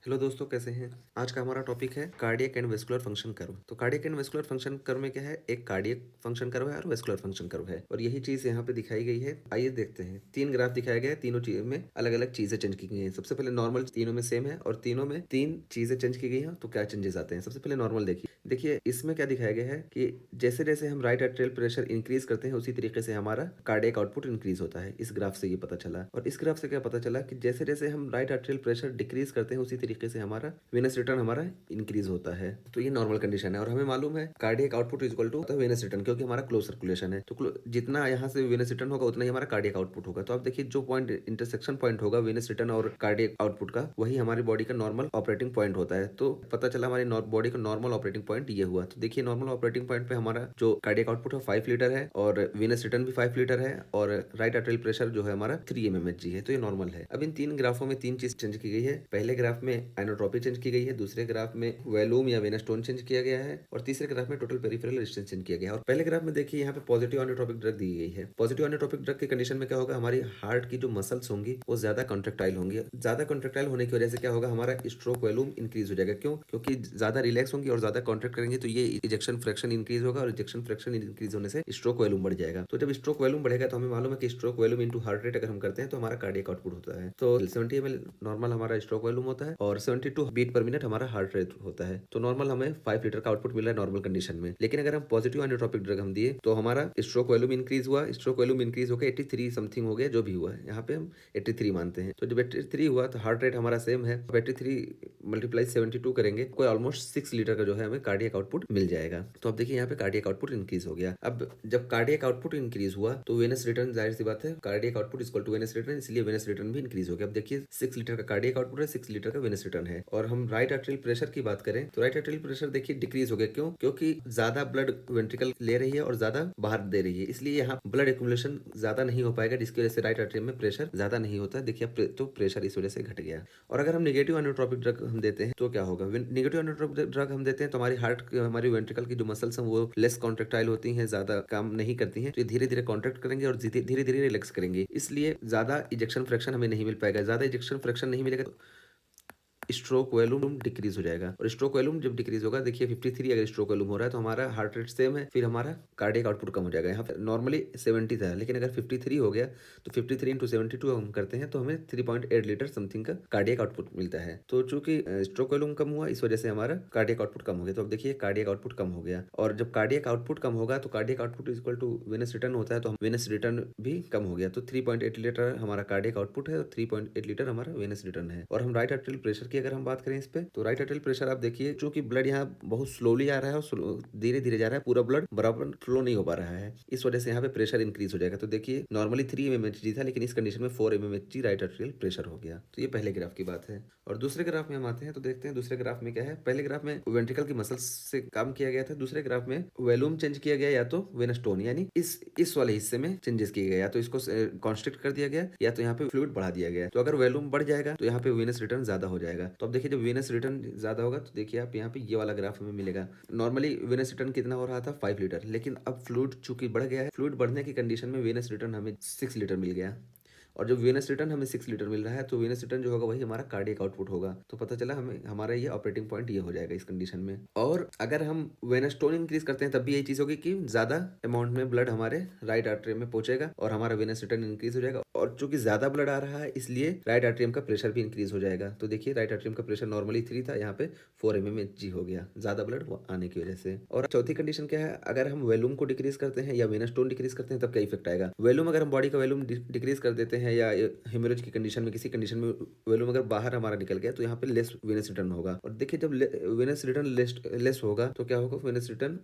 Hello दोस्तों, कैसे हैं। आज का हमारा टॉपिक है cardiac and vascular function curve. तो cardiac and vascular function curve में क्या है, एक कार्डियक फंक्शन कर्व है और वेस्कुलर फंक्शन कर्व है, और यही चीज यहाँ पे दिखाई गई है। आइए देखते हैं। तीन ग्राफ दिखाया गया है, तीनों चीज में अलग अलग चीजें चेंज की गई हैं। सबसे पहले नॉर्मल तीनों में सेम है और तीनों में तीन चीजें चेंज की गई हैं। तो क्या चेंजेस आते हैं, सबसे पहले नॉर्मल देखिए। देखिए इसमें क्या दिखाया गया है कि जैसे जैसे हम राइट एट्रियल प्रेशर इंक्रीज करते हैं उसी तरीके से हमारा कार्डियक आउटपुट इंक्रीज होता है। इस ग्राफ से ये पता चला। और इस ग्राफ से क्या पता चला कि जैसे जैसे हम राइट एट्रियल प्रेशर डिक्रीज करते हैं उसी तरीके से हमारा वेनस रिटर्न हमारा इंक्रीज होता है। तो ये नॉर्मल कंडीशन है। और हमें मालूम है cardiac output is equal to venous return, क्योंकि हमारा क्लोज सर्कुलेशन है। तो जितना यहाँ से वेनस रिटर्न होगा उतना ही हमारा कार्डियक आउटपुट होगा। तो आप देखिए जो पॉइंट इंटरसेक्शन पॉइंट होगा वेनस रिटर्न और कार्डियक आउटपुट का, वही हमारी बॉडी का नॉर्मल ऑपरेटिंग पॉइंट होता है। तो पता चला हमारी बॉडी का नॉर्मल ऑपरेटिंग पॉइंट ये हुआ। तो देखिए नॉर्मल ऑपरेटिंग पॉइंट पे हमारा जो कार्डियक आउटपुट है 5 लीटर है और वेनस रिटर्न भी 5 लीटर है और राइट आर्टरियल प्रेशर जो है हमारा 3 mmHg है। तो ये नॉर्मल है। अब इन तीन ग्राफों में तीन चीज चेंज की गई है। पहले ग्राफ में आइनोट्रोपी चेंज की गई है, दूसरे ग्राफ में वॉल्यूम या वेनस टोन चेंज किया गया है और तीसरे ग्राफ में टोटल पेरिफेरल रेजिस्टेंस चेंज किया गया है। और पहले ग्राफ में देखिए यहाँ पे पॉजिटिव आइनोट्रोपिक ड्रग दी गई है। पॉजिटिव आइनोट्रोपिक ड्रग की कंडीशन में क्या होगा, हमारी हार्ट की जो मसल्स होंगी वो ज्यादा कॉन्ट्रेक्टाइल होंगी। ज्यादा कॉन्ट्रेक्टाइल होने की वजह से क्या होगा, हमारा स्ट्रोक वॉल्यूम इंक्रीज हो जाएगा। क्यों? क्योंकि ज्यादा रिलैक्स होंगी और ज्यादा कॉन्ट्रैक्ट करेंगे तो ये इजेक्शन फ्रैक्शन इंक्रीज होगा और इजेक्शन फ्रैक्शन इंक्रीज होने से स्ट्रोक वॉल्यूम बढ़ जाएगा। तो जब स्ट्रोक वॉल्यूम बढ़ेगा तो हमें मालूम है कि stroke volume into heart rate अगर हम करते हैं तो हमारा कार्डियक आउटपुट होता है। तो 70 ml नॉर्मल हमारा स्ट्रोक वॉल्यूम होता है और 72 बीट पर मिनट हमारा हार्ट रेट होता है। तो नॉर्मल हमें 5 लीटर का आउटपुट मिल रहा है नॉर्मल कंडीशन में। लेकिन अगर हम पॉजिटिव आइनोट्रोपिक ड्रग हम दिए तो हमारा स्ट्रोक वॉल्यूम इंक्रीज हुआ। स्ट्रोक वॉल्यूम इंक्रीज होकर 83 समथिंग हो गया, जो भी हुआ है यहाँ पे हम 83 मानते हैं। तो जब 83 हुआ तो हार्ट रेट हमारा सेम है। 83 मल्टीप्लाई 72 करेंगे, कोई ऑलमोस्ट 6 लीटर का जो है हमें कार्डियक आउटपुट मिल जाएगा। तो अब देखिए यहाँ पे कार्डियक आउटपुट इंक्रीज हो गया। अब जब कार्डियक आउटपुट इंक्रीज हुआ तो वेनस रिटर्न, जाहिर सी बात है cardiac output equal to venous return, इसलिए वेनस रिटर्न भी इंक्रीज हो गया। अब देखिए 6 लीटर का कार्डियक आउटपुट है, 6 लीटर का वेनस रिटर्न है। और हम राइट आर्टरियल प्रेशर की बात करें तो राइट आर्टरियल प्रेशर देखिए डिक्रीज हो गया। क्यों? क्योंकि ज्यादा ब्लड वेंट्रिकल ले रही है और ज्यादा बाहर दे रही है, इसलिए यहाँ ब्लड एक्युमुलेशन ज्यादा नहीं हो पाएगा, जिसकी वजह से राइट आर्टरी में प्रेशर ज्यादा नहीं होता। देखिए तो प्रेशर इस वजह से घट गया। और अगर हम नेगेटिव आइनोट्रोपिक ड्रग हम देते हैं तो क्या होगा, नेगेटिव आइनोट्रोपिक ड्रग हम देते हैं तो हमारी हार्ट, हमारी वेंट्रिकल की जो मसल्स हैं वो लेस कॉन्ट्रेक्टाइल होती हैं, ज्यादा काम नहीं करती हैं। तो ये धीरे धीरे कॉन्ट्रैक्ट करेंगे और धीरे धीरे रिलैक्स करेंगे, इसलिए ज्यादा इजेक्शन फ्रैक्शन हमें नहीं मिल पाएगा। ज्यादा इजेक्शन फ्रैक्शन नहीं मिलेगा तो स्ट्रोक वॉल्यूम डिक्रीज हो जाएगा। और स्ट्रोक वॉल्यूम जब डिक्रीज होगा, देखिए 53 अगर स्ट्रोक वॉल्यूम हो रहा है तो हमारा हार्ट रेट सेम है, फिर हमारा कार्डियक आउटपुट कम हो जाएगा। यहाँ पे नॉर्मली 70 था, लेकिन अगर 53 हो गया तो 53 इंटू 72 हम करते हैं तो हमें 3.8 लीटर समथिंग का कार्डियक आउटपुट मिलता है। तो चूंकि स्ट्रोक वॉल्यूम कम हुआ इस वजह से हमारा कार्डियक आउटपुट कम हो गया। तो अब देखिए कार्डियक आउटपुट कम हो गया। और जब कार्डियक आउटपुट कम होगा तो cardiac output equal to venous return होता है, तो वेनस रिटर्न भी कम हो गया। तो 3.8 लीटर हमारा कार्डियक आउटपुट है और 3.8 लीटर हमारा वेनस रिटर्न है। और हम राइट आर्टरियल प्रेशर की अगर हम बात करें इस पे, तो राइट आर्टरियल प्रेशर आप देखिए चूंकि ब्लड यहाँ बहुत स्लोली आ रहा है और धीरे धीरे जा रहा है, पूरा ब्लड बराबर फ्लो नहीं हो पा रहा है, इस वजह से यहाँ पे प्रेशर इंक्रीज हो जाएगा। तो देखिए नॉर्मली 3 mmHg था, लेकिन इस कंडीशन में 4 mmHg राइट आर्टरियल प्रेशर हो गया। तो ये पहले ग्राफ की बात है। और दूसरे ग्राफ में हम आते हैं तो देखते हैं दूसरे ग्राफ में क्या है। पहले ग्राफ में वेंट्रिकल की मसल्स से काम किया गया था, दूसरे ग्राफ में वॉल्यूम चेंज किया गया, या तो वेनस टोन यानी इस वाले हिस्से में चेंजेस किए गए, या तो इसको कॉन्स्ट्रिक्ट कर दिया गया या तो यहाँ पे फ्लूइड बढ़ा दिया गया। तो अगर वॉल्यूम बढ़ जाएगा तो यहाँ पे वेनस रिटर्न ज्यादा हो जाएगा। तो अब देखिए जब वेनस रिटर्न ज्यादा होगा तो देखिए आप यहाँ पे ये वाला ग्राफ हमें मिलेगा। नॉर्मली वेनस रिटर्न कितना हो रहा था, 5 लीटर, लेकिन अब फ्लूइड चूंकि बढ़ गया है, फ्लूइड बढ़ने की कंडीशन में वेनस रिटर्न हमें 6 लीटर मिल गया। और जब वेनस रिटर्न हमें 6 लीटर मिल रहा है तो वेनस रिटर्न जो होगा वही हमारा कार्डियक आउटपुट होगा। तो पता चला हमें हमारा ये ऑपरेटिंग पॉइंट ये हो जाएगा इस कंडीशन में। और अगर हम वेनस टोन इंक्रीज करते हैं तब भी यही चीज होगी कि ज्यादा अमाउंट में ब्लड हमारे राइट आर्टरी में पहुंचेगा और हमारा वेनस रिटर्न इंक्रीज हो जाएगा। और चूंकि ज्यादा ब्लड आ रहा है इसलिए राइट आर्टरियम का प्रेशर भी इंक्रीज हो जाएगा। तो देखिए राइट आर्टरियम का प्रेशर नॉर्मली 3 था, यहाँ पे 4 mmHg हो गया, ज्यादा ब्लड आने की वजह से। और चौथी कंडीशन क्या है, अगर हम वॉल्यूम को डिक्रीज करते हैं या वेनस टोन डिक्रीज करते हैं तब क्या इफेक्ट आएगा। वॉल्यूम अगर हम बॉडी का वॉल्यूम डिक्रीज कर देते हैं या हेमोरेज की कंडीशन में, किसी कंडीशन में वॉल्यूम अगर बाहर हमारा निकल गया तो यहाँ पे लेस वेनस रिटर्न होगा। और देखिए जब वेनस रिटर्न लेस होगा तो क्या होगा, वेनस रिटर्न,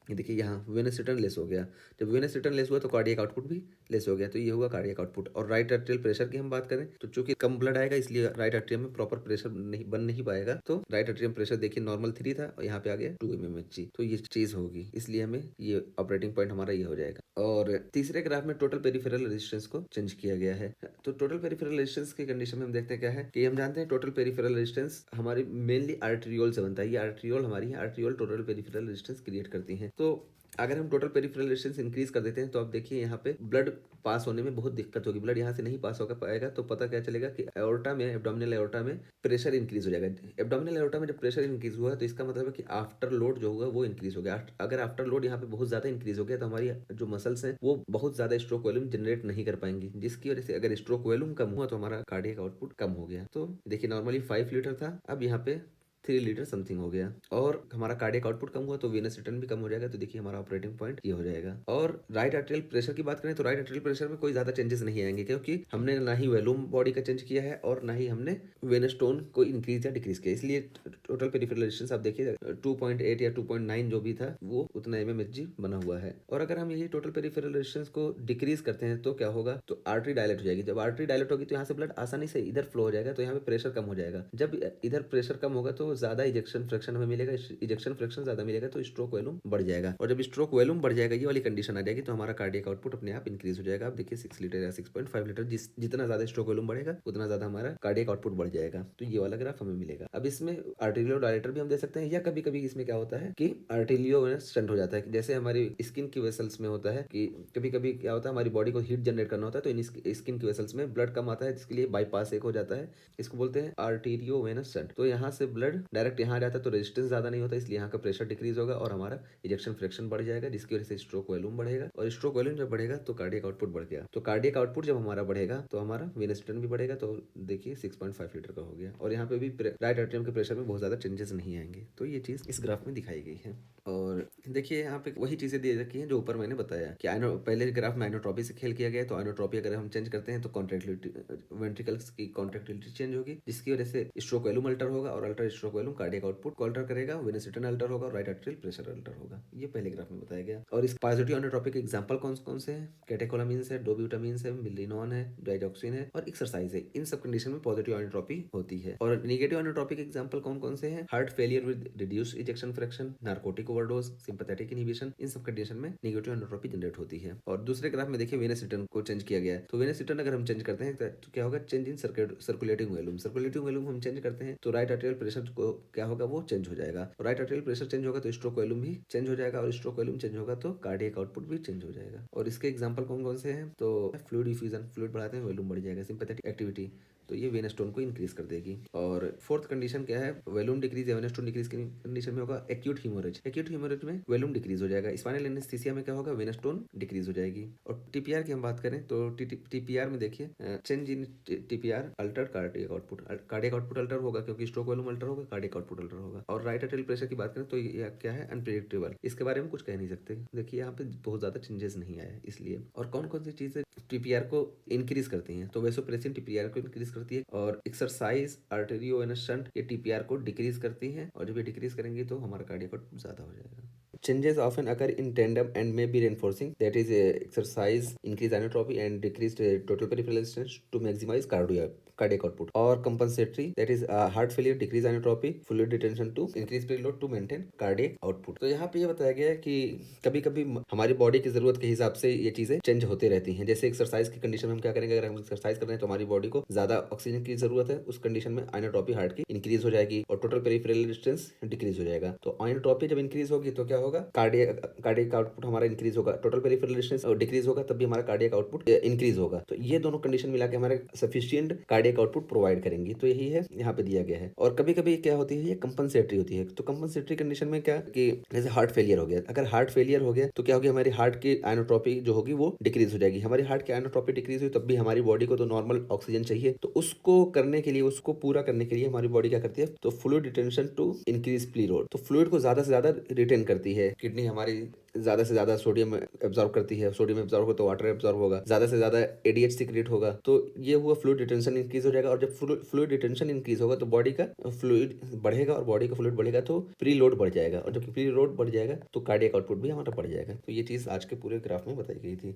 ये देखिए यहाँ वेनस रिटर्न लेस हो गया। जब वेनस रिटर्न लेस हुआ तो कार्डियक आउटपुट भी लेस हो गया। तो ये हुआ कार्डियक आउटपुट। और राइट आर्टरियल प्रेशर की हम बात करें तो चूंकि कम ब्लड आएगा इसलिए राइट आर्टरियम में प्रॉपर प्रेशर बन नहीं पाएगा। तो राइट आर्टरियम प्रेशर देखिए नॉर्मल 3 था और यहाँ पे आ गया 2 mmHg। तो ये चीज होगी, इसलिए हमें ये ऑपरेटिंग पॉइंट हमारा ये हो जाएगा। और तीसरे ग्राफ में टोटल पेरिफेरल रेजिस्टेंस को चेंज किया गया है। तो टोटल पेरिफेरल रेजिस्टेंस की कंडीशन में हम देखते हैं क्या है कि हम जानते हैं टोटल पेरिफेरल रेजिस्टेंस हमारी मेनली आर्टरियोल से बनता है। ये आर्टरियोल हमारी आर्टरियोल टोटल पेरिफेरल रेजिस्टेंस क्रिएट करती है। तो अगर हम टोटल पेरिफेरल रेजिस्टेंस इंक्रीज कर देते हैं तो आप देखिए यहाँ पे ब्लड पास होने में बहुत दिक्कत होगी, ब्लड यहाँ से नहीं पास होकर पाएगा। तो पता क्या चलेगा कि एओर्टा में, एब्डोमिनल एओर्टा में प्रेशर इंक्रीज हो जाएगा। एब्डोमिनल एओर्टा में जब प्रेशर इंक्रीज हुआ तो इसका मतलब है कि आफ्टर लोड जो होगा वो इंक्रीज हो गया। अगर आफ्टर लोड यहाँ पे बहुत ज्यादा इंक्रीज हो गया तो हमारी जो मसल्स हैं वो बहुत ज्यादा स्ट्रोक वॉल्यूम जनरेट नहीं कर पाएंगी, जिसकी वजह से अगर स्ट्रोक वॉल्यूम कम हुआ तो हमारा कार्डियक आउटपुट कम हो गया। तो देखिए नॉर्मली 5 लीटर था, अब यहाँ पे 3 लीटर समथिंग हो गया, और हमारा कार्डियक आउटपुट कम हुआ तो वेनस रिटर्न भी कम हो जाएगा। तो देखिए हमारा ऑपरेटिंग पॉइंट ये हो जाएगा। और राइट आर्टेरियल प्रेशर की बात करें तो राइट आर्टेरियल प्रेशर में कोई ज्यादा चेंजेस नहीं आएंगे, क्योंकि हमने ना ही वॉल्यूम बॉडी का चेंज किया है और ना ही हमने वेनस टोन को इंक्रीज या डिक्रीज किया। इसलिए टोटल पेरिफेरल रेजिस्टेंस आप देखिए 2.8 या 2.9 जो भी था वो उतना mmHg बना हुआ है। और अगर हम यही टोटल पेरिफेरल रेजिस्टेंस को डिक्रीज करते हैं तो क्या होगा, तो आर्टरी डायलेट हो जाएगी। जब आर्टरी डायलेट होगी तो यहाँ से ब्लड आसानी से इधर फ्लो हो जाएगा, तो यहाँ पे प्रेशर कम हो जाएगा। जब इधर प्रेशर कम होगा तो ज्यादा इजेक्शन फ्रैक्शन हमें मिलेगा, इजेक्शन फ्रैक्शन ज्यादा मिलेगा तो स्ट्रोक वॉल्यूम बढ़ जाएगा। और जब स्ट्रोक वॉल्यूम बढ़ जाएगा, ये वाली कंडीशन आ जाएगी, तो हमारा कार्डियक आउटपुट अपने आप इंक्रीज हो जाएगा। आप देखिए 6 लीटर या 6.5 लीटर, जितना ज्यादा स्ट्रोक वॉल्यूम बढ़ेगा उतना ज्यादा हमारा कार्डियक आउटपुट बढ़ जाएगा। तो ये वाला ग्राफ हमें मिलेगा। अब इसमें आर्टेरियो डायलेटर भी हम दे सकते हैं, या कभी कभी इसमें क्या होता है कि आर्टेरियो स्टंट हो जाता है। जैसे हमारी स्किन की वेसल्स में होता है कि कभी कभी क्या होता है, हमारी बॉडी को हीट जनरेट करना होता है, तो इन स्किन की वेसल्स में ब्लड कम आता है, जिसके लिए बाईपास एक हो जाता है। इसको बोलते हैं आर्टेरियो वेनस स्टंट। तो यहाँ से ब्लड डायरेक्ट यहाँ जाता है तो रेजिस्टेंस ज्यादा नहीं होता, इसलिए यहाँ का प्रेशर डिक्रीज होगा और हमारा इजेक्शन फ्रैक्शन बढ़ जाएगा, जिसकी वजह से स्ट्रोक वॉल्यूम बढ़ेगा। और स्ट्रोक वॉल्यूम जब बढ़ेगा तो कार्डियक आउटपुट बढ़ गया। तो कार्डियक आउटपुट जब हमारा बढ़ेगा तो हमारा वेनस रिटर्न भी बढ़ेगा। तो देखिए 6.5 लीटर का हो गया। और यहाँ पे भी राइट एट्रियम के प्रेशर में बहुत ज्यादा चेंजेस नहीं आएंगे। तो ये चीज इस ग्राफ में दिखाई गई है। और देखिए यहाँ पे वही चीजें दे रखी हैं जो ऊपर मैंने बताया कि पहले ग्राफ में आइनोट्रॉपी से खेल किया गया है। तो आइनोट्रॉपी अगर हम चेंज करते हैं तो कॉन्ट्रैक्टिलिटी, वेंट्रिकल्स की कॉन्ट्रैक्टिलिटी चेंज होगी, जिसकी वजह से स्ट्रोक वॉल्यूम अल्टर होगा, और alter stroke volume cardiac output को अल्टर करेगा, वेनस रिटर्न अल्टर होगा और राइट आर्टेरियल प्रेशर अल्टर होगा। ये पहले ग्राफ में बताया गया। और इस पॉजिटिव आइनोट्रॉपी के एग्जांपल कौन कौन से हैं? कैटेकोलामीन्स है, डोब्यूटामीन्स है, मिलिनॉन है, डाइजॉक्सिन है और एक्सरसाइज है। इन सब कंडीशन में पॉजिटिव आइनोट्रॉपी होती है। और नेगेटिव आइनोट्रॉपी के एग्जांपल कौन कौन से हैं? Heart failure with reduced ejection fraction, narcotic overdose, sympathetic inhibition. इन सब कंडीशन में नेगेटिव आइनोट्रॉपी जनरेट होती है। और दूसरे ग्राफ में देखिए वेनस रिटर्न को चेंज किया गया है। तो वेनस रिटर्न अगर हम चेंज करते हैं तो क्या होगा? Change in circulating volume. Circulating volume हम चेंज करते हैं तो राइट आर्टेरियल प्रेशर को क्या होगा? वो चेंज हो जाएगा। राइट आर्टेरियल प्रेशर चेंज होगा तो स्ट्रोक वॉल्यूम भी चेंज हो जाएगा, और स्ट्रोक वॉल्यूम चेंज होगा तो कार्डियक आउटपुट भी चेंज हो जाएगा। और इसके एग्जांपल कौन कौन से हैं? तो फ्लूइड डिफ्यूजन, फ्लूइड बढ़ाते हैं वॉल्यूम बढ़ जाएगा। सिंपैथेटिक एक्टिविटी, तो ये वेनस टोन को इंक्रीज कर देगी। और फोर्थ कंडीशन क्या है? वॉल्यूम डिक्रीज या वेनस टोन डिक्रीज की कंडीशन में होगा एक्यूट हीमोरेज। एक्यूट हीमोरेज में वॉल्यूम डिक्रीज हो जाएगा। स्पाइनल एनेस्थीसिया में क्या होगा? वेनस टोन डिक्रीज हो जाएगी। और टीपीआर की हम बात करें तो टीपीआर में देखिए change in TPR Altered cardiac output. Cardiac output alter होगा क्योंकि स्ट्रोक वॉल्यूम अल्टर होगा, कार्डियक आउटपुट अल्टर होगा। और राइट आर्टेरियल प्रेशर की बात करें तो ये क्या है? अनप्रेडिक्टेबल। इसके बारे में कुछ कह नहीं सकते। देखिए यहाँ पे बहुत ज्यादा चेंजेस नहीं आया इसलिए। और कौन कौन सी चीजें टीपीआर को इंक्रीज करती हैं? तो वैसोप्रेसिन टीपीआर को इंक्रीज करती है, और एक्सरसाइज, आर्टेरियो वेनस शंट ये टीपीआर को डिक्रीज करती हैं। और जब ये डिक्रीज करेंगी तो हमारा कार्डियक आउटपुट ज्यादा हो जाएगा। Changes often occur in tandem and may be reinforcing. That is, exercise increase inotropy and decreased total peripheral resistance to maximize cardiac output. Or compensatory, that is, heart failure decrease inotropy, fluid retention to increase preload to maintain cardiac output. तो यहाँ पे ये बताया गया है कि कभी कभी हमारी बॉडी की जरूरत के हिसाब से ये चीजें चेंज होते रहती हैं। जैसे एक्सरसाइज की कंडीशन में हम क्या करेंगे? अगर हम एक्सरसाइज कर रहे हैं तो हमारी बॉडी को ज्यादा ऑक्सीजन की जरूरत है, उस कंडीशन में आइनोट्रॉपी हार्ट की इंक्रीज हो जाएगी और टोटल पेरिफेरल रेजिस्टेंस डिक्रीज हो जाएगा। तो आइनोट्रॉपी जब इंक्रीज होगी तो क्या होगा? कार्डियक आउटपुट हमारा इंक्रीज होगा, टोटल पेरिफेरल रेजिस्टेंस डिक्रीज होगा, तब भी हमारा कार्डियक आउटपुट इंक्रीज होगा। तो ये दोनों कंडीशन मिला के हमारे सफिशिएंट कार्डियक आउटपुट प्रोवाइड करेंगी। तो यही है यहाँ पे दिया गया है। और कभी कभी क्या होती है? ये कंपनसेटरी होती है। तो कंपनसेटरी कंडीशन में क्या कि जैसे हार्ट फेलियर हो गया, अगर हार्ट फेलियर हो गया तो क्या होगी? हमारी हार्ट की आइनोट्रॉपी जो होगी वो डिक्रीज हो जाएगी। हमारी हार्ट की आइनोट्रॉपी डिक्रीज हुई तब भी हमारी बॉडी को तो नॉर्मल ऑक्सीजन चाहिए, तो उसको करने के लिए, उसको पूरा करने के लिए हमारी बॉडी क्या करती है? तो फ्लूइड रिटेंशन टू इंक्रीज प्लीरोड। तो फ्लूइड को ज्यादा से ज्यादा रिटेन करती है। किडनी हमारी ज्यादा से ज्यादा सोडियम एब्जॉर्ब करती है, सोडियम एब्जॉर्ब होगा तो वाटर एब्जॉर्ब होगा, ज्यादा से ज्यादा एडीएच सीक्रेट होगा। तो ये हुआ फ्लूइड रिटेंशन इंक्रीज हो जाएगा। और जब फ्लूइड रिटेंशन इंक्रीज होगा तो बॉडी का फ्लूइड बढ़ेगा, और बॉडी का फ्लूइड बढ़ेगा तो प्री लोड बढ़ जाएगा, और जब प्री लोड बढ़ जाएगा तो कार्डियक आउटपुट भी हमारा बढ़ जाएगा। तो ये चीज आज के पूरे ग्राफ में बताई गई थी।